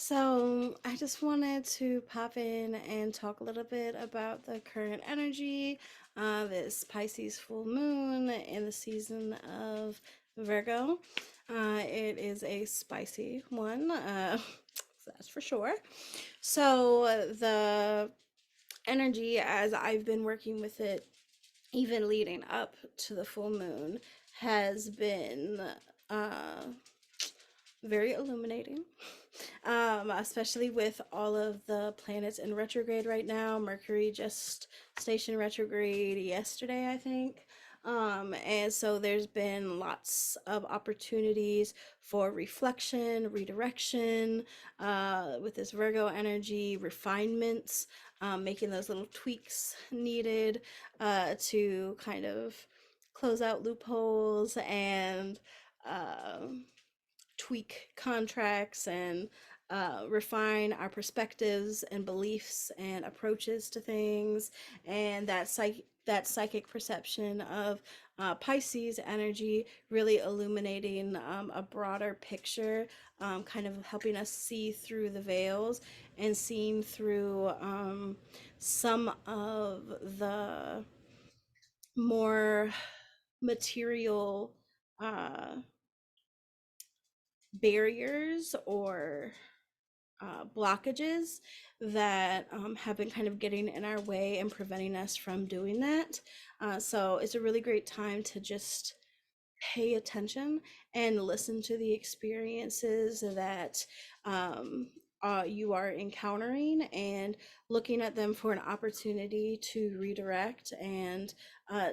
So, I just wanted to pop in and talk a little bit about the current energy, this Pisces full moon in the season of Virgo. It is a spicy one, that's for sure. So, the energy, as I've been working with it, even leading up to the full moon, has been uh, very illuminating. Especially with all of the planets in retrograde right now. Mercury just stationed retrograde yesterday, I think. And so there's been lots of opportunities for reflection, redirection, with this Virgo energy, refinements, making those little tweaks needed to kind of close out loopholes and um tweak contracts and refine our perspectives and beliefs and approaches to things, and that psychic perception of Pisces energy really illuminating a broader picture, kind of helping us see through the veils and seeing through some of the more material barriers or blockages that have been kind of getting in our way and preventing us from doing that. So it's a really great time to just pay attention and listen to the experiences that you are encountering and looking at them for an opportunity to redirect and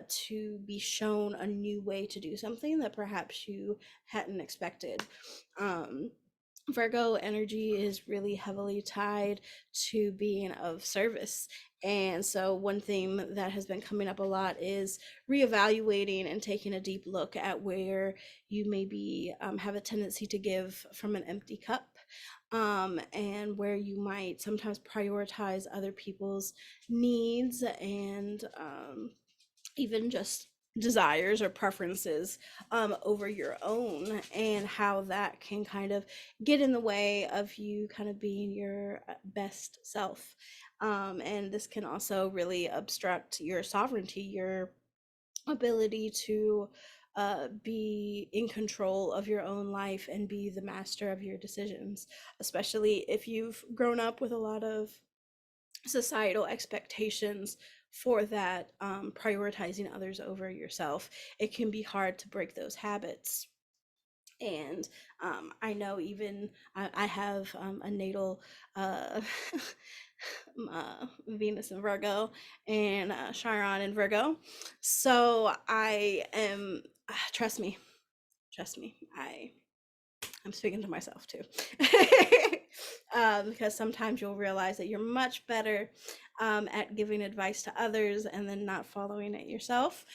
to be shown a new way to do something that perhaps you hadn't expected. Um, Virgo energy is really heavily tied to being of service. And so, one theme that has been coming up a lot is reevaluating and taking a deep look at where you maybe have a tendency to give from an empty cup, and where you might sometimes prioritize other people's needs and even just desires or preferences over your own, and how that can kind of get in the way of you kind of being your best self. And this can also really obstruct your sovereignty, your ability to be in control of your own life and be the master of your decisions, especially if you've grown up with a lot of societal expectations for that, prioritizing others over yourself. It can be hard to break those habits. And I know even I have a natal uh, Venus in Virgo and Chiron in Virgo. So I am, trust me, I'm speaking to myself too. Because sometimes you'll realize that you're much better at giving advice to others and then not following it yourself.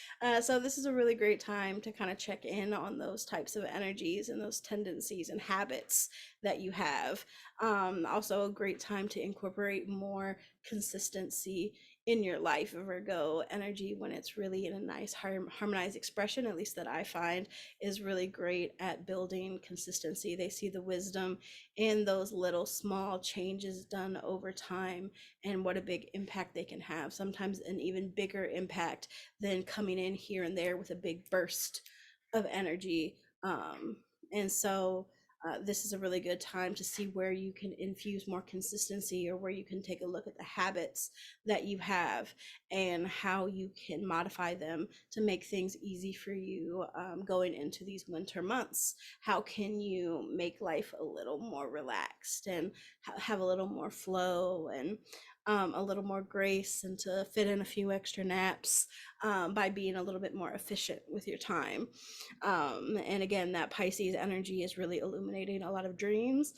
So, this is a really great time to kind of check in on those types of energies and those tendencies and habits that you have. Also, a great time to incorporate more consistency in your life. Virgo energy, when it's really in a nice harmonized expression, at least that I find, is really great at building consistency. They see the wisdom in those little small changes done over time and what a big impact they can have. Sometimes an even bigger impact than coming in here and there with a big burst of energy. And so this is a really good time to see where you can infuse more consistency, or where you can take a look at the habits that you have and how you can modify them to make things easy for you, going into these winter months. How can you make life a little more relaxed and have a little more flow and a little more grace, and to fit in a few extra naps by being a little bit more efficient with your time. And again, that Pisces energy is really illuminating a lot of dreams.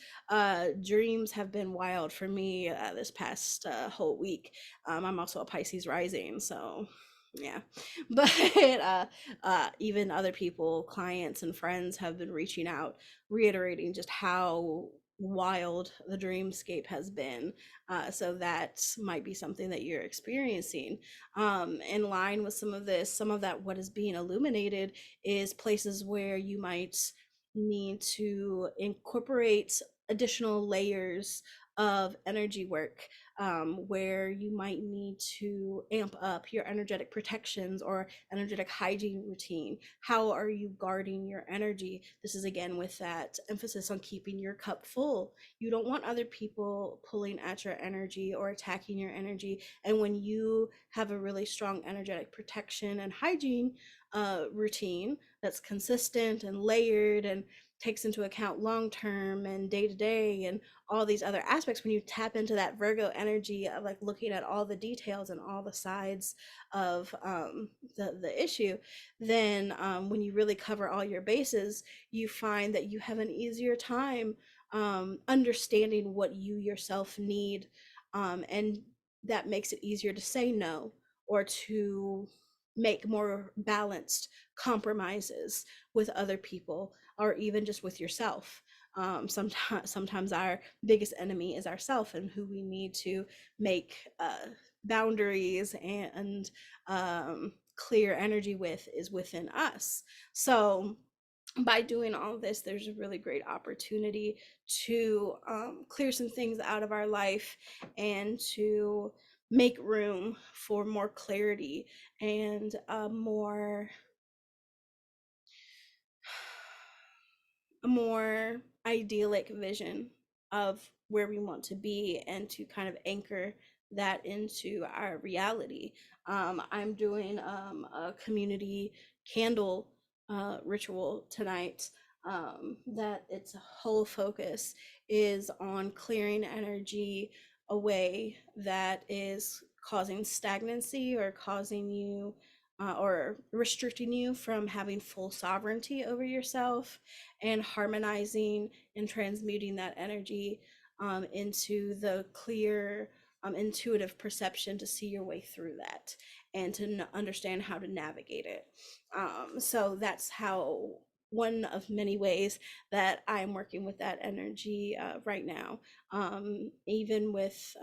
Dreams have been wild for me this past whole week. I'm also a Pisces rising, so yeah. But even other people, clients and friends, have been reaching out, reiterating just how wild the dreamscape has been. So that might be something that you're experiencing. In line with some of this, some of that what is being illuminated is places where you might need to incorporate additional layers of energy work, where you might need to amp up your energetic protections or energetic hygiene routine. How are you guarding your energy? This is again with that emphasis on keeping your cup full. You don't want other people pulling at your energy or attacking your energy. And when you have a really strong energetic protection and hygiene routine that's consistent and layered and takes into account long term and day to day and all these other aspects, when you tap into that Virgo energy of like looking at all the details and all the sides of the issue, then when you really cover all your bases, you find that you have an easier time understanding what you yourself need, and that makes it easier to say no or to make more balanced compromises with other people or even just with yourself. Sometimes our biggest enemy is ourself, and who we need to make boundaries and clear energy with is within us. So by doing all of this, there's a really great opportunity to clear some things out of our life and to make room for more clarity and a more idyllic vision of where we want to be and to kind of anchor that into our reality. I'm doing a community candle ritual tonight, that its whole focus is on clearing energy away that is causing stagnancy or causing you or restricting you from having full sovereignty over yourself, and harmonizing and transmuting that energy into the clear, intuitive perception to see your way through that and to understand how to navigate it. So that's how one of many ways that I'm working with that energy right now. Even with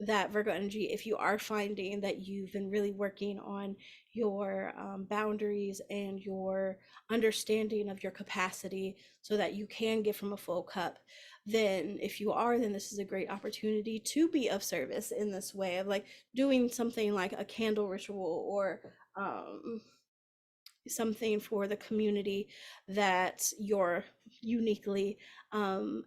that Virgo energy, if you are finding that you've been really working on your boundaries and your understanding of your capacity so that you can give from a full cup, then if you are, then this is a great opportunity to be of service in this way of like doing something like a candle ritual or something for the community that you're uniquely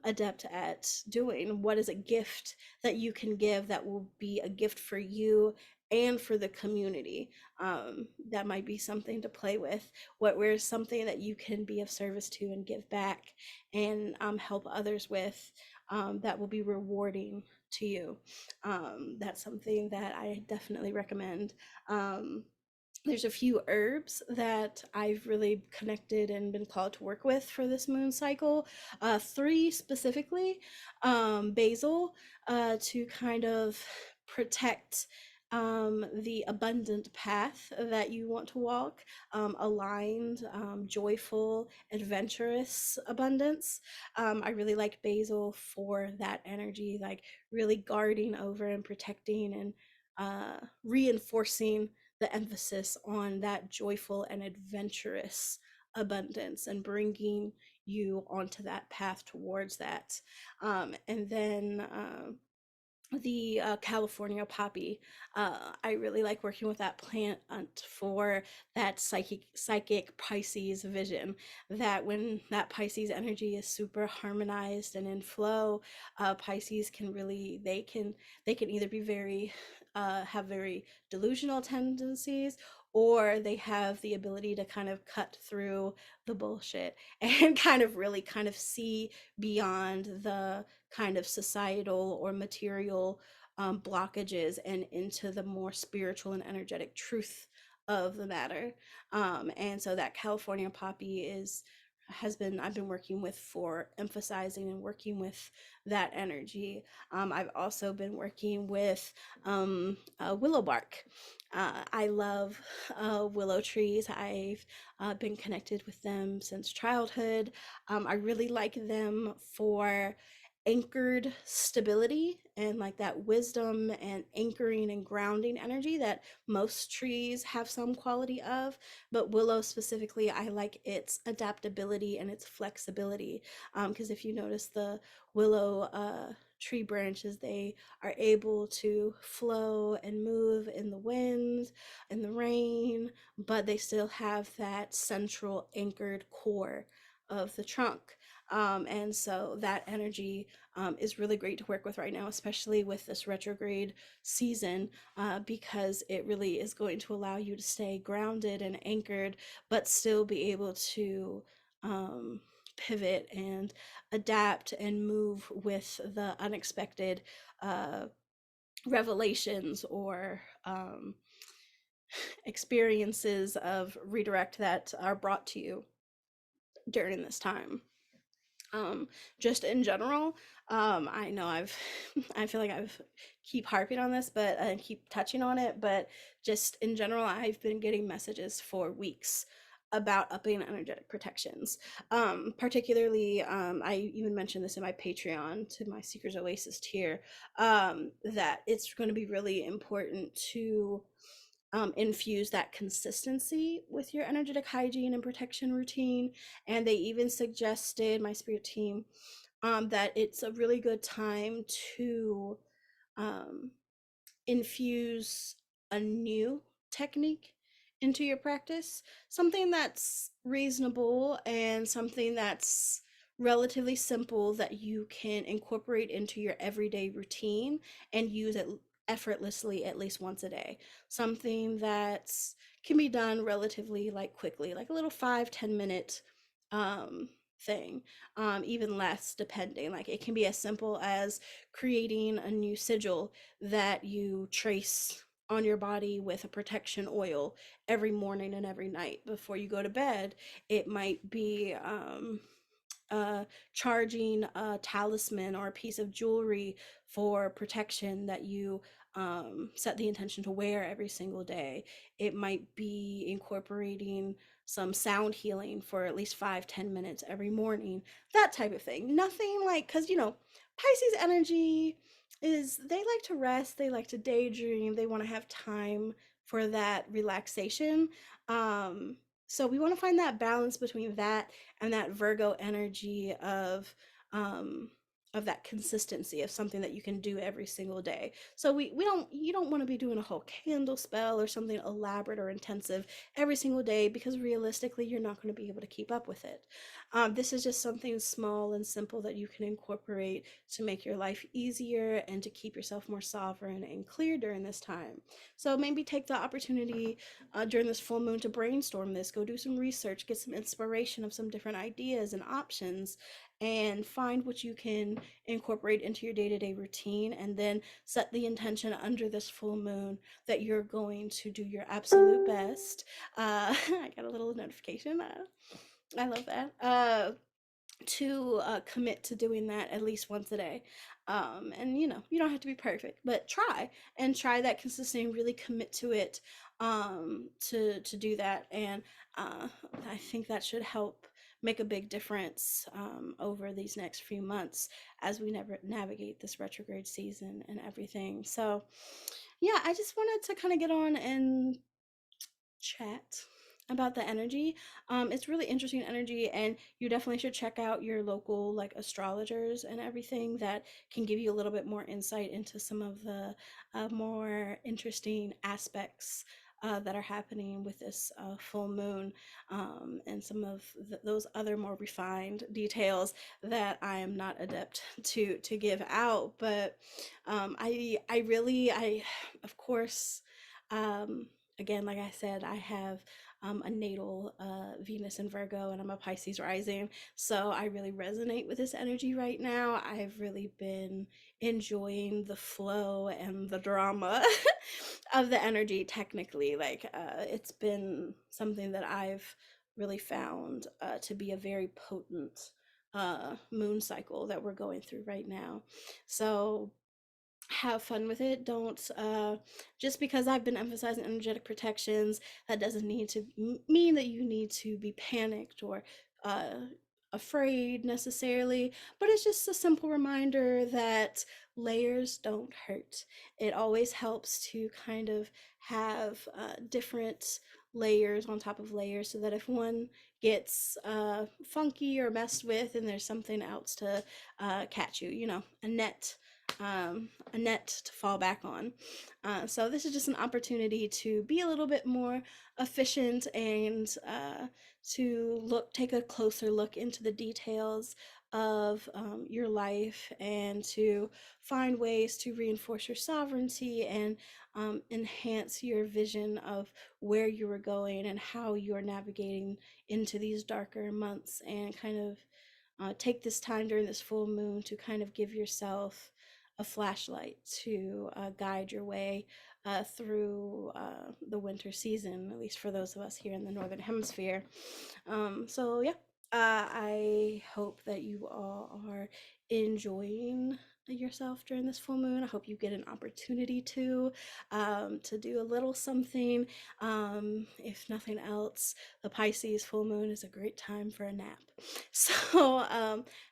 adept at doing. What is a gift that you can give that will be a gift for you and for the community? That might be something to play with. Where's something that you can be of service to and give back and help others with, that will be rewarding to you? That's something that I definitely recommend. There's a few herbs that I've really connected and been called to work with for this moon cycle. Three specifically: basil, to kind of protect the abundant path that you want to walk, aligned, joyful, adventurous abundance. I really like basil for that energy, like really guarding over and protecting and reinforcing the emphasis on that joyful and adventurous abundance and bringing you onto that path towards that. And then the California poppy. I really like working with that plant for that psychic Pisces vision. That when that Pisces energy is super harmonized and in flow, Pisces can really they can either be very have very delusional tendencies, or they have the ability to kind of cut through the bullshit and kind of really kind of see beyond the kind of societal or material blockages and into the more spiritual and energetic truth of the matter. And so that California poppy is has been I've been working with for emphasizing and working with that energy. I've also been working with willow bark. I love willow trees. I've been connected with them since childhood. I really like them for anchored stability and like that wisdom and anchoring and grounding energy that most trees have some quality of. But willow specifically, I like its adaptability and its flexibility. Because if you notice the willow tree branches, they are able to flow and move in the wind, in the rain, but they still have that central anchored core of the trunk. And so that energy is really great to work with right now, especially with this retrograde season, because it really is going to allow you to stay grounded and anchored, but still be able to um, pivot and adapt and move with the unexpected uh, revelations or experiences of redirect that are brought to you during this time. Just in general, I know I feel like I've keep harping on this, but I keep touching on it, but just in general, I've been getting messages for weeks about upping energetic protections. Particularly, I even mentioned this in my Patreon to my Seekers Oasis tier, that it's going to be really important to infuse that consistency with your energetic hygiene and protection routine. And they even suggested, my spirit team, that it's a really good time to um, infuse a new technique into your practice, something that's reasonable and something that's relatively simple that you can incorporate into your everyday routine and use it effortlessly at least once a day. Something that can be done relatively like quickly, like a little 5-10 minute um thing, even less depending. Like it can be as simple as creating a new sigil that you trace on your body with a protection oil every morning and every night before you go to bed. It might be charging a talisman or a piece of jewelry for protection that you set the intention to wear every single day. It might be incorporating some sound healing for at least 5-10 minutes every morning, that type of thing. Nothing like, because Pisces energy is, they like to rest, they like to daydream, they want to have time for that relaxation. um so we want to find that balance between that and that Virgo energy um of that consistency of something that you can do every single day. So we don't, you don't want to be doing a whole candle spell or something elaborate or intensive every single day, because realistically you're not going to be able to keep up with it. This is just something small and simple that you can incorporate to make your life easier and to keep yourself more sovereign and clear during this time. So maybe take the opportunity during this full moon to brainstorm this, go do some research, get some inspiration of some different ideas and options, and find what you can incorporate into your day-to-day routine, and then set the intention under this full moon that you're going to do your absolute best. I got a little notification. I love that. To commit to doing that at least once a day. And you don't have to be perfect, but try and try that consistently, really commit to it, to do that. And I think that should help make a big difference over these next few months as we never navigate this retrograde season and everything. So yeah, I just wanted to kind of get on and chat about the energy. It's really interesting energy, and you definitely should check out your local like astrologers and everything that can give you a little bit more insight into some of the more interesting aspects that are happening with this full moon, and some of those other more refined details that I am not adept to give out. But I really, I of course, um, again, like I said, I have a natal Venus in Virgo, and I'm a Pisces rising. So I really resonate with this energy right now. I've really been enjoying the flow and the drama of the energy, technically. Like, it's been something that I've really found to be a very potent moon cycle that we're going through right now. So have fun with it. Don't just because I've been emphasizing energetic protections, that doesn't need to mean that you need to be panicked or uh afraid necessarily, but it's just a simple reminder that layers don't hurt. It always helps to kind of have different layers on top of layers so that if one gets funky or messed with, and there's something else to catch you, you know, a net to fall back on. So this is just an opportunity to be a little bit more efficient and to take a closer look into the details of your life, and to find ways to reinforce your sovereignty and enhance your vision of where you were going and how you are navigating into these darker months, and kind of take this time during this full moon to kind of give yourself a flashlight to guide your way through the winter season, at least for those of us here in the Northern Hemisphere. So, yeah, I hope that you all are enjoying yourself during this full moon. I hope you get an opportunity to do a little something. If nothing else, the Pisces full moon is a great time for a nap. So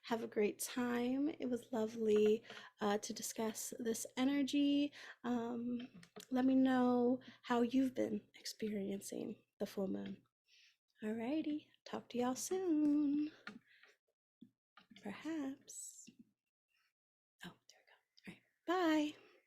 have a great time. It was lovely to discuss this energy. Um, Let me know how you've been experiencing the full moon. Alrighty, talk to y'all soon. Perhaps. Oh, there we go. All right, bye.